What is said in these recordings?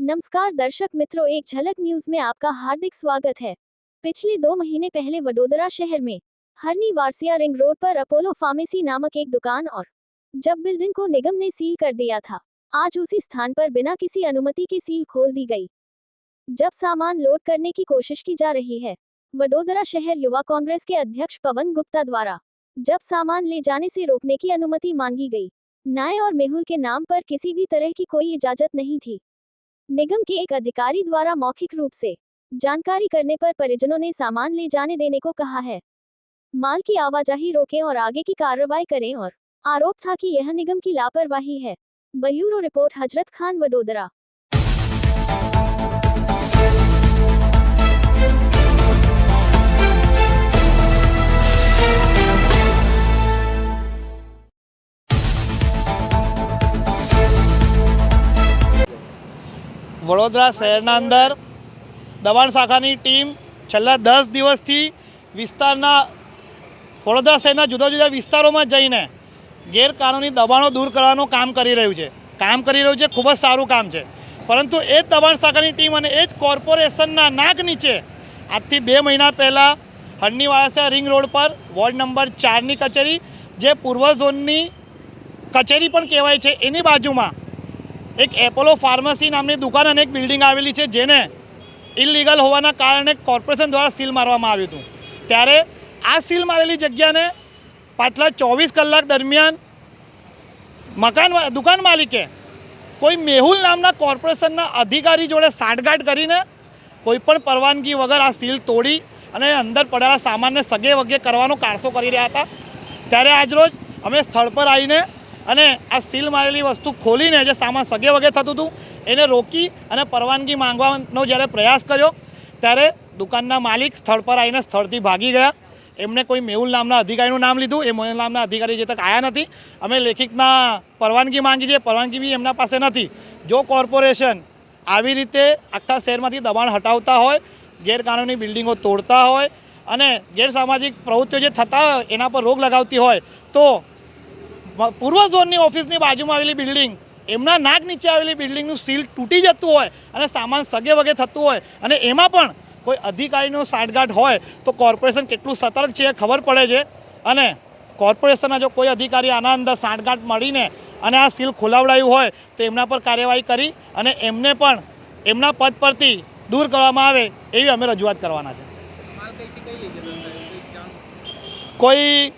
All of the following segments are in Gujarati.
नमस्कार दर्शक मित्रों, एक झलक न्यूज में आपका हार्दिक स्वागत है। पिछले 2 महीने पहले वडोदरा शहर में हरनी वारसिया रिंग रोड पर अपोलो फार्मेसी नामक एक दुकान और जब बिल्डिंग को निगम ने सील कर दिया था, आज उसी स्थान पर बिना किसी अनुमति के सील खोल दी गई। जब सामान लोड करने की कोशिश की जा रही है, वडोदरा शहर युवा कांग्रेस के अध्यक्ष पवन गुप्ता द्वारा जब सामान ले जाने से रोकने की अनुमति मांगी गई। न्याय और मेहुल के नाम पर किसी भी तरह की कोई इजाजत नहीं थी। निगम के एक अधिकारी द्वारा मौखिक रूप से जानकारी करने पर परिजनों ने सामान ले जाने देने को कहा है। माल की आवाजाही रोकें और आगे की कार्रवाई करें और आरोप था कि यह निगम की लापरवाही है। ब्यूरो रिपोर्ट, हजरत खान, वडोदरा। વડોદરા શહેરના અંદર દબાણ શાખાની ટીમ છેલ્લા 10 દિવસથી વિસ્તારના વડોદરા શહેરના જુદા જુદા વિસ્તારોમાં જઈને ગેરકાનૂની દબાણો દૂર કરવાનું કામ કરી રહ્યું છે ખૂબ જ સારું કામ છે। પરંતુ એ જ દબાણ શાખાની ટીમ અને એ જ કોર્પોરેશનના નાક નીચે આજથી 2 મહિના પહેલાં હરની વારસિયા રિંગ રોડ પર વોર્ડ નંબર 4ની કચેરી, જે પૂર્વ ઝોનની કચેરી પણ કહેવાય છે, એની બાજુમાં એક એપોલો ફાર્મસી નામની દુકાન અને એક બિલ્ડિંગ આવેલી છે, જેને ઇલીગલ હોવાના કારણે કોર્પોરેશન દ્વારા સીલ મારવામાં આવ્યું હતું। ત્યારે આ સીલ મારેલી જગ્યાને પાછલા 24 કલાક દરમિયાન દુકાન માલિકે કોઈ મેહુલ નામના કોર્પોરેશનના અધિકારી જોડે સાંઠગાંઠ કરીને કોઈપણ પરવાનગી વગર આ સીલ તોડી અને અંદર પડેલા સામાનને સગે વગે કરવાનો કારસો કરી રહ્યા હતા। ત્યારે આજરોજ અમે સ્થળ પર આવીને અને આ સીલ મારેલી વસ્તુ ખોલીને જે સામાન સગે વગે થતું હતું એને રોકી અને પરવાનગી માંગવાનો જ્યારે પ્રયાસ કર્યો, ત્યારે દુકાનના માલિક સ્થળ પર આવીને સ્થળથી ભાગી ગયા। એમણે કોઈ મેહુલ નામના અધિકારીનું નામ લીધું, એ મેહુલ નામના અધિકારી જે તક આવ્યા નથી। અમે લેખિતમાં પરવાનગી માંગી છે, પરવાનગી બી એમના પાસે નથી। જો કોર્પોરેશન આવી રીતે આખા શહેરમાંથી દબાણ હટાવતા હોય, ગેરકાનૂની બિલ્ડિંગો તોડતા હોય અને ગેરસામાજિક પ્રવૃત્તિઓ જે થતા હોય એના પર રોક લગાવતી હોય, તો પૂર્વ ઝોનની ઓફિસની બાજુમાં આવેલી બિલ્ડિંગ, એમના નાક નીચે આવેલી બિલ્ડિંગનું સીલ તૂટી જતું હોય અને સામાન સગે વગે થતું હોય અને એમાં પણ કોઈ અધિકારીનો સાંઠગાંઠ હોય તો કોર્પોરેશન કેટલું સતર્ક છે એ ખબર પડે છે। અને કોર્પોરેશનના જો કોઈ અધિકારી આના અંદર સાંઠગાંઠ મળીને અને આ સીલ ખોલાવડાયું હોય તો એમના પર કાર્યવાહી કરી અને એમને પણ એમના પદ પરથી દૂર કરવામાં આવે એવી અમે રજૂઆત કરવાના છે। કોઈ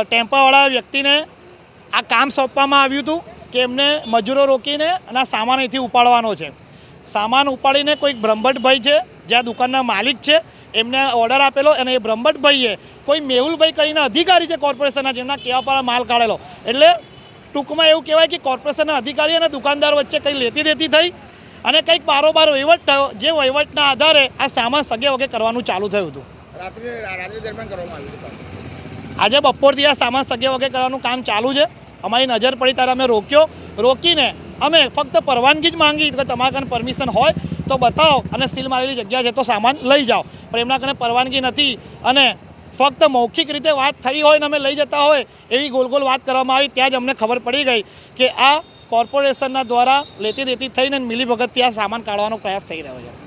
ટેમ્પાવાળા વ્યક્તિને આ કામ સોંપવામાં આવ્યું હતું કે એમને મજૂરો રોકીને અને આ સામાન અહીંથી ઉપાડવાનો છે। સામાન ઉપાડીને કોઈક બ્રહ્મભટ્ટભાઈ છે, જે આ દુકાનના માલિક છે, એમને ઓર્ડર આપેલો અને એ બ્રહ્મભટ્ટભાઈએ કોઈ મેહુલભાઈ કરીને અધિકારી છે કોર્પોરેશનના, જેમના કહેવા પર માલ કાઢેલો। એટલે ટૂંકમાં એવું કહેવાય કે કોર્પોરેશનના અધિકારી અને દુકાનદાર વચ્ચે કંઈ લેતી દેતી થઈ અને કંઈક બારોબાર વહીવટ થયો, જે વહીવટના આધારે આ સામાન સગે વગે કરવાનું ચાલુ થયું હતું। રાત્રે દરમિયાન કરવામાં આવ્યું હતું। આજે બપોરથી આ સામાન સગે વગે કરવાનું કામ ચાલુ છે। અમારી નજર પડી ત્યારે અમે રોકીને અમે ફક્ત પરવાનગી જ માંગી કે તમારા કને પરમિશન હોય તો બતાવો અને સીલ મારેલી જગ્યા છે તો સામાન લઈ જાઓ, પણ એમના કને પરવાનગી નથી અને ફક્ત મૌખિક રીતે વાત થઈ હોય ને અમે લઈ જતા હોય એવી ગોલ ગોલ વાત કરવામાં આવી। ત્યાં જ અમને ખબર પડી ગઈ કે આ કોર્પોરેશનના દ્વારા લેતી દેતી થઈને મિલીભગતથી આ સામાન કાઢવાનો પ્રયાસ થઈ રહ્યો છે।